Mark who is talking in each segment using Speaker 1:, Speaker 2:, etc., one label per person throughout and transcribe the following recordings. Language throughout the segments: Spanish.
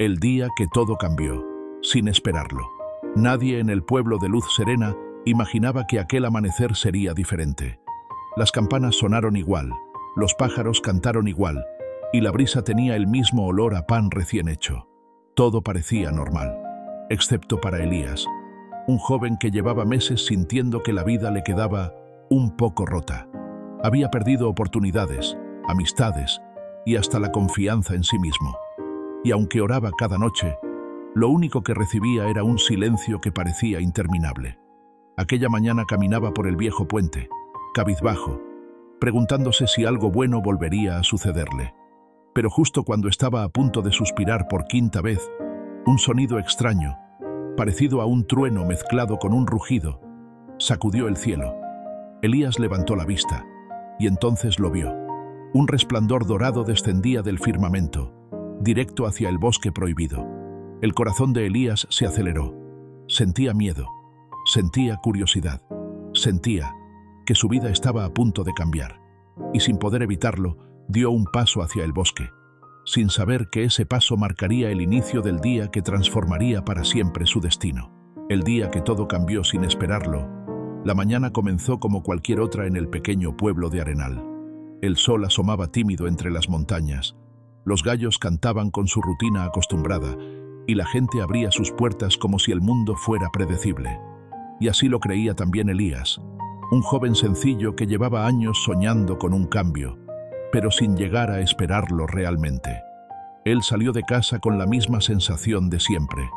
Speaker 1: El día que todo cambió, sin esperarlo. Nadie en el pueblo de Luz Serena imaginaba que aquel amanecer sería diferente. Las campanas sonaron igual, los pájaros cantaron igual, y la brisa tenía el mismo olor a pan recién hecho. Todo parecía normal, excepto para Elías, un joven que llevaba meses sintiendo que la vida le quedaba un poco rota. Había perdido oportunidades, amistades y hasta la confianza en sí mismo. Y aunque oraba cada noche, lo único que recibía era un silencio que parecía interminable. Aquella mañana caminaba por el viejo puente, cabizbajo, preguntándose si algo bueno volvería a sucederle. Pero justo cuando estaba a punto de suspirar por quinta vez, un sonido extraño, parecido a un trueno mezclado con un rugido, sacudió el cielo. Elías levantó la vista, y entonces lo vio. Un resplandor dorado descendía del firmamento, directo hacia el bosque prohibido. El corazón de Elías se aceleró. Sentía miedo, sentía curiosidad, sentía que su vida estaba a punto de cambiar. Y sin poder evitarlo, dio un paso hacia el bosque, sin saber que ese paso marcaría el inicio del día que transformaría para siempre su destino. El día que todo cambió sin esperarlo. La mañana comenzó como cualquier otra en el pequeño pueblo de Arenal. El sol asomaba tímido entre las montañas. Los gallos cantaban con su rutina acostumbrada y la gente abría sus puertas como si el mundo fuera predecible. Y así lo creía también Elías, un joven sencillo que llevaba años soñando con un cambio, pero sin llegar a esperarlo realmente. Él salió de casa con la misma sensación de siempre,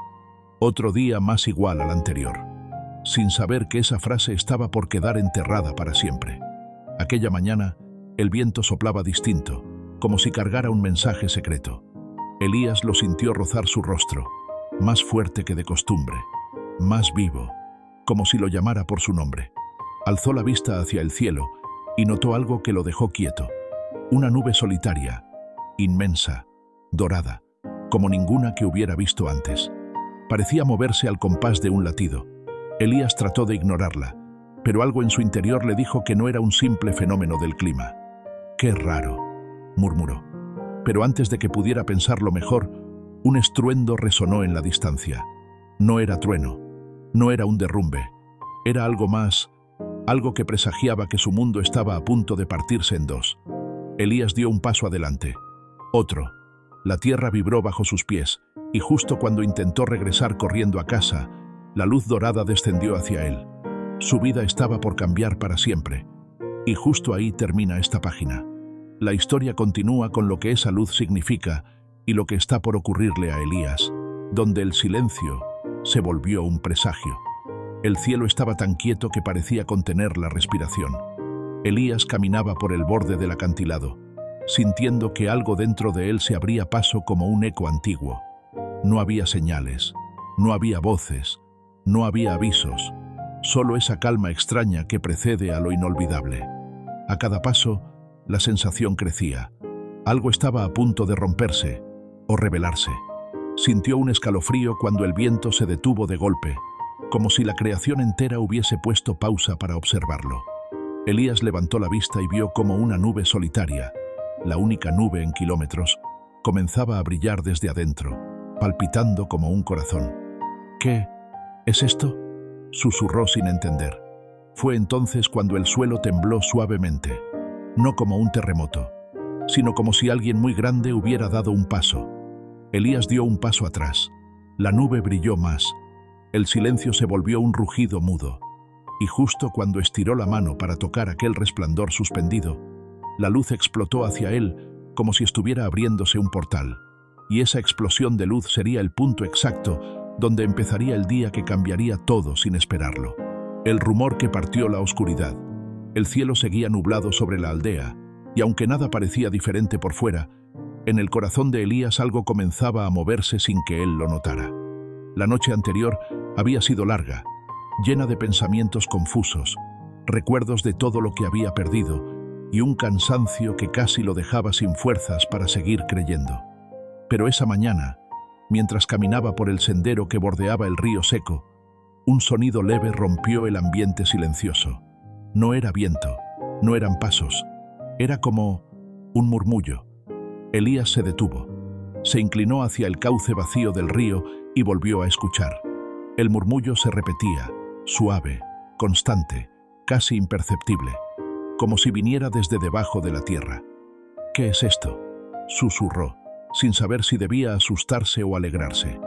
Speaker 1: otro día más igual al anterior, sin saber que esa frase estaba por quedar enterrada para siempre. Aquella mañana, el viento soplaba distinto, como si cargara un mensaje secreto. Elías lo sintió rozar su rostro, más fuerte que de costumbre, más vivo, como si lo llamara por su nombre. Alzó la vista hacia el cielo y notó algo que lo dejó quieto. Una nube solitaria, inmensa, dorada, como ninguna que hubiera visto antes. Parecía moverse al compás de un latido. Elías trató de ignorarla, pero algo en su interior le dijo que no era un simple fenómeno del clima. «Qué raro», murmuró. Pero antes de que pudiera pensarlo mejor, un estruendo resonó en la distancia. No era trueno, no era un derrumbe, era algo más, algo que presagiaba que su mundo estaba a punto de partirse en dos. Elías dio un paso adelante, otro. La tierra vibró bajo sus pies, y justo cuando intentó regresar corriendo a casa, la luz dorada descendió hacia él. Su vida estaba por cambiar para siempre. Y justo ahí termina esta página. La historia continúa con lo que esa luz significa y lo que está por ocurrirle a Elías, donde el silencio se volvió un presagio. El cielo estaba tan quieto que parecía contener la respiración. Elías caminaba por el borde del acantilado, sintiendo que algo dentro de él se abría paso como un eco antiguo. No había señales, no había voces, no había avisos, solo esa calma extraña que precede a lo inolvidable. A cada paso, la sensación crecía. Algo estaba a punto de romperse o revelarse. Sintió un escalofrío cuando el viento se detuvo de golpe, como si la creación entera hubiese puesto pausa para observarlo. Elías levantó la vista y vio cómo una nube solitaria, la única nube en kilómetros, comenzaba a brillar desde adentro, palpitando como un corazón. «¿Qué es esto?», susurró sin entender. Fue entonces cuando el suelo tembló suavemente, no como un terremoto, sino como si alguien muy grande hubiera dado un paso. Elías dio un paso atrás. La nube brilló más. El silencio se volvió un rugido mudo. Y justo cuando estiró la mano para tocar aquel resplandor suspendido, la luz explotó hacia él como si estuviera abriéndose un portal. Y esa explosión de luz sería el punto exacto donde empezaría el día que cambiaría todo sin esperarlo. El rumor que partió la oscuridad. El cielo seguía nublado sobre la aldea, y aunque nada parecía diferente por fuera, en el corazón de Elías algo comenzaba a moverse sin que él lo notara. La noche anterior había sido larga, llena de pensamientos confusos, recuerdos de todo lo que había perdido y un cansancio que casi lo dejaba sin fuerzas para seguir creyendo. Pero esa mañana, mientras caminaba por el sendero que bordeaba el río seco, un sonido leve rompió el ambiente silencioso. No era viento, no eran pasos, era como un murmullo. Elías se detuvo. Se inclinó hacia el cauce vacío del río y volvió a escuchar. El murmullo se repetía, suave, constante, casi imperceptible, como si viniera desde debajo de la tierra. «¿Qué es esto?», susurró, sin saber si debía asustarse o alegrarse.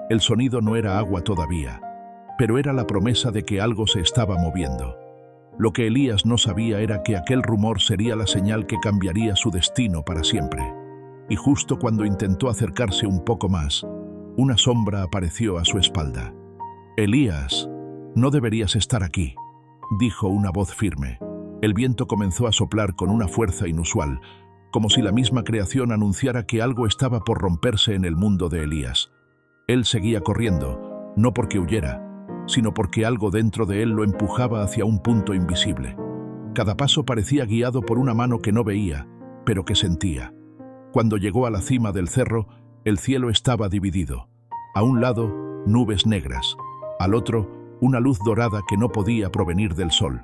Speaker 1: El sonido no era agua todavía, pero era la promesa de que algo se estaba moviendo. Lo que Elías no sabía era que aquel rumor sería la señal que cambiaría su destino para siempre. Y justo cuando intentó acercarse un poco más, una sombra apareció a su espalda. «Elías, no deberías estar aquí», dijo una voz firme. El viento comenzó a soplar con una fuerza inusual, como si la misma creación anunciara que algo estaba por romperse en el mundo de Elías. Él seguía corriendo, no porque huyera, sino porque algo dentro de él lo empujaba hacia un punto invisible. Cada paso parecía guiado por una mano que no veía, pero que sentía. Cuando llegó a la cima del cerro, el cielo estaba dividido. A un lado, nubes negras. Al otro, una luz dorada que no podía provenir del sol.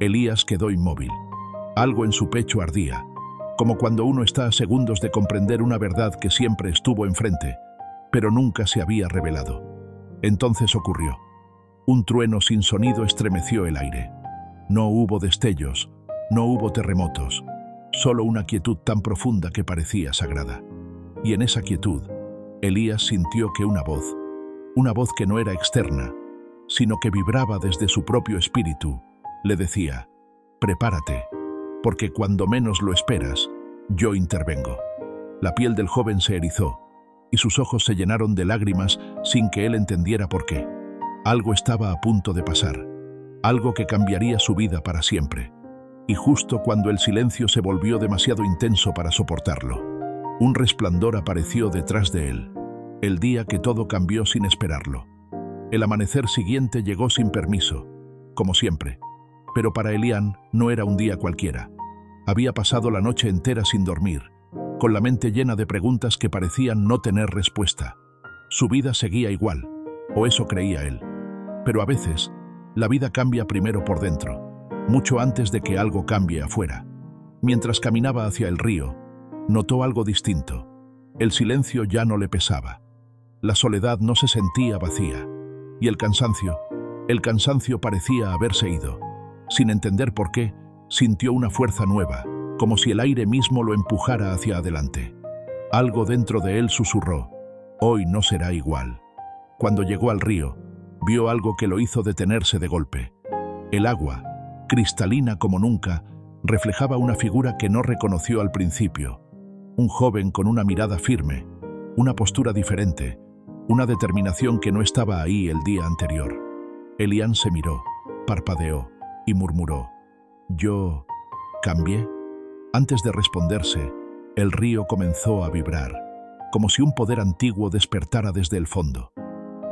Speaker 1: Elías quedó inmóvil. Algo en su pecho ardía, como cuando uno está a segundos de comprender una verdad que siempre estuvo enfrente, pero nunca se había revelado. Entonces ocurrió. Un trueno sin sonido estremeció el aire. No hubo destellos, no hubo terremotos, solo una quietud tan profunda que parecía sagrada. Y en esa quietud, Elías sintió que una voz que no era externa, sino que vibraba desde su propio espíritu, le decía: «Prepárate, porque cuando menos lo esperas, yo intervengo». La piel del joven se erizó, y sus ojos se llenaron de lágrimas sin que él entendiera por qué. Algo estaba a punto de pasar, algo que cambiaría su vida para siempre. Y justo cuando el silencio se volvió demasiado intenso para soportarlo, un resplandor apareció detrás de él, el día que todo cambió sin esperarlo. El amanecer siguiente llegó sin permiso, como siempre, pero para Elián no era un día cualquiera. Había pasado la noche entera sin dormir, con la mente llena de preguntas que parecían no tener respuesta. Su vida seguía igual, o eso creía él. Pero a veces, la vida cambia primero por dentro, mucho antes de que algo cambie afuera. Mientras caminaba hacia el río, notó algo distinto. El silencio ya no le pesaba. La soledad no se sentía vacía. Y el cansancio parecía haberse ido. Sin entender por qué, sintió una fuerza nueva, como si el aire mismo lo empujara hacia adelante. Algo dentro de él susurró: «Hoy no será igual». Cuando llegó al río, vio algo que lo hizo detenerse de golpe. El agua, cristalina como nunca, reflejaba una figura que no reconoció al principio. Un joven con una mirada firme, una postura diferente, una determinación que no estaba ahí el día anterior. Elián se miró, parpadeó y murmuró: «¿Yo cambié?». Antes de responderse, el río comenzó a vibrar, como si un poder antiguo despertara desde el fondo.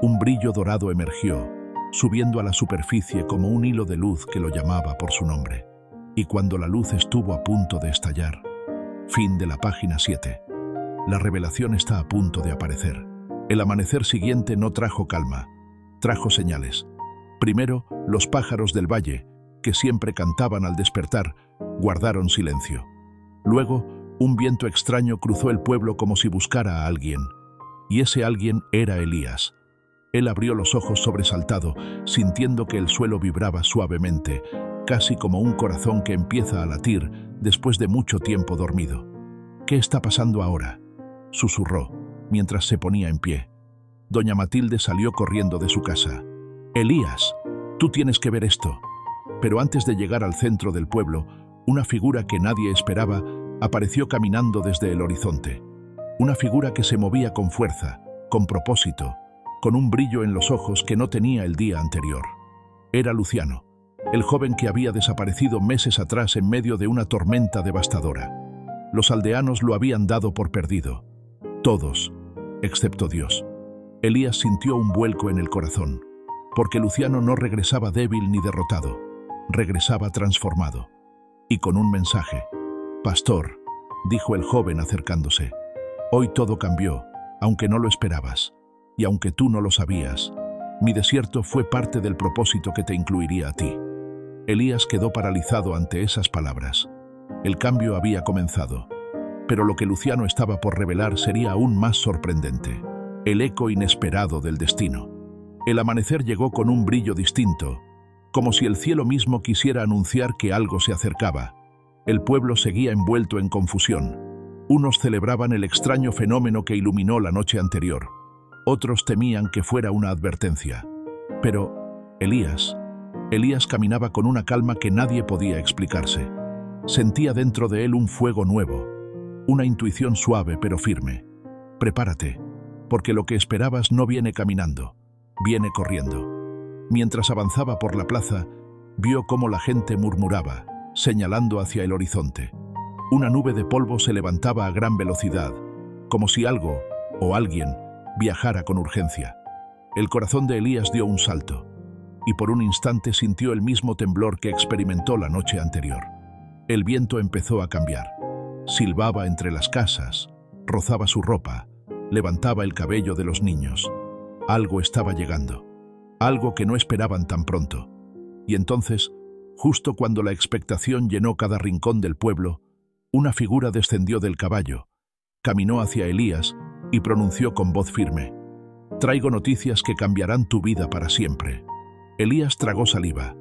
Speaker 1: Un brillo dorado emergió, subiendo a la superficie como un hilo de luz que lo llamaba por su nombre. Y cuando la luz estuvo a punto de estallar... Fin de la página 7. La revelación está a punto de aparecer. El amanecer siguiente no trajo calma, trajo señales. Primero, los pájaros del valle, que siempre cantaban al despertar, guardaron silencio. Luego, un viento extraño cruzó el pueblo como si buscara a alguien. Y ese alguien era Elías. Él abrió los ojos sobresaltado, sintiendo que el suelo vibraba suavemente, casi como un corazón que empieza a latir después de mucho tiempo dormido. «¿Qué está pasando ahora?», susurró, mientras se ponía en pie. Doña Matilde salió corriendo de su casa. «Elías, tú tienes que ver esto». Pero antes de llegar al centro del pueblo, una figura que nadie esperaba apareció caminando desde el horizonte. Una figura que se movía con fuerza, con propósito, con un brillo en los ojos que no tenía el día anterior. Era Luciano, el joven que había desaparecido meses atrás en medio de una tormenta devastadora. Los aldeanos lo habían dado por perdido. Todos, excepto Dios. Elías sintió un vuelco en el corazón, porque Luciano no regresaba débil ni derrotado, regresaba transformado. Y con un mensaje. «Pastor», dijo el joven acercándose, «hoy todo cambió, aunque no lo esperabas. Y aunque tú no lo sabías, mi desierto fue parte del propósito que te incluiría a ti». Elías quedó paralizado ante esas palabras. El cambio había comenzado, Pero lo que Luciano estaba por revelar sería aún más sorprendente: el eco inesperado del destino. El amanecer llegó con un brillo distinto, como si el cielo mismo quisiera anunciar que algo se acercaba. El pueblo seguía envuelto en confusión. Unos celebraban el extraño fenómeno que iluminó la noche anterior. Otros temían que fuera una advertencia. Pero Elías caminaba con una calma que nadie podía explicarse. Sentía dentro de él un fuego nuevo, una intuición suave pero firme. Prepárate, porque lo que esperabas no viene caminando, viene corriendo. Mientras avanzaba por la plaza, vio cómo la gente murmuraba, señalando hacia el horizonte. Una nube de polvo se levantaba a gran velocidad, como si algo o alguien viajara con urgencia. El corazón de Elías dio un salto, y por un instante sintió el mismo temblor que experimentó la noche anterior. El viento empezó a cambiar. Silbaba entre las casas, rozaba su ropa, levantaba el cabello de los niños. Algo estaba llegando, algo que no esperaban tan pronto. Y entonces, justo cuando la expectación llenó cada rincón del pueblo, una figura descendió del caballo, caminó hacia Elías y pronunció con voz firme: «Traigo noticias que cambiarán tu vida para siempre». Elías tragó saliva.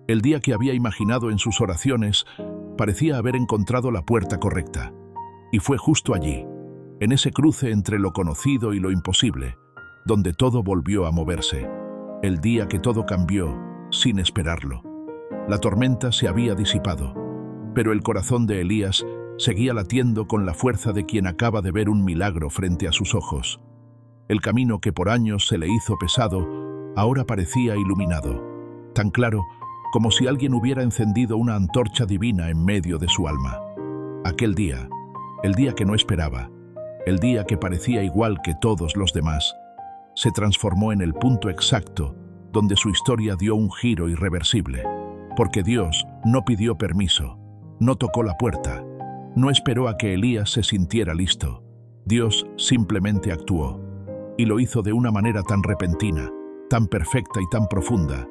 Speaker 1: El día que había imaginado en sus oraciones parecía haber encontrado la puerta correcta. Y fue justo allí, en ese cruce entre lo conocido y lo imposible, donde todo volvió a moverse. El día que todo cambió, sin esperarlo. La tormenta se había disipado, pero el corazón de Elías seguía latiendo con la fuerza de quien acaba de ver un milagro frente a sus ojos. El camino que por años se le hizo pesado, ahora parecía iluminado, tan claro como si alguien hubiera encendido una antorcha divina en medio de su alma. Aquel día, el día que no esperaba, el día que parecía igual que todos los demás, se transformó en el punto exacto donde su historia dio un giro irreversible, porque Dios no pidió permiso, no tocó la puerta, no esperó a que Elías se sintiera listo. Dios simplemente actuó, y lo hizo de una manera tan repentina, tan perfecta y tan profunda,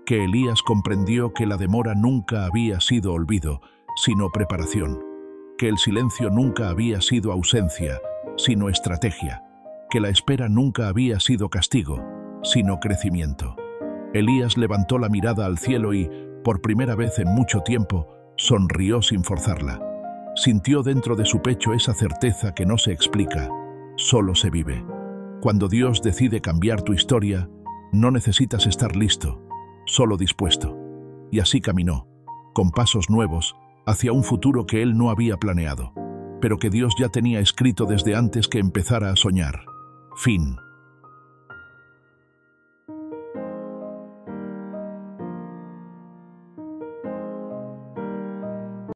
Speaker 1: que Elías comprendió que la demora nunca había sido olvido, sino preparación, que el silencio nunca había sido ausencia, sino estrategia, que la espera nunca había sido castigo, sino crecimiento. Elías levantó la mirada al cielo y, por primera vez en mucho tiempo, sonrió sin forzarla. Sintió dentro de su pecho esa certeza que no se explica, solo se vive. Cuando Dios decide cambiar tu historia, no necesitas estar listo, solo dispuesto. Y así caminó, con pasos nuevos, hacia un futuro que él no había planeado, pero que Dios ya tenía escrito desde antes que empezara a soñar. Fin.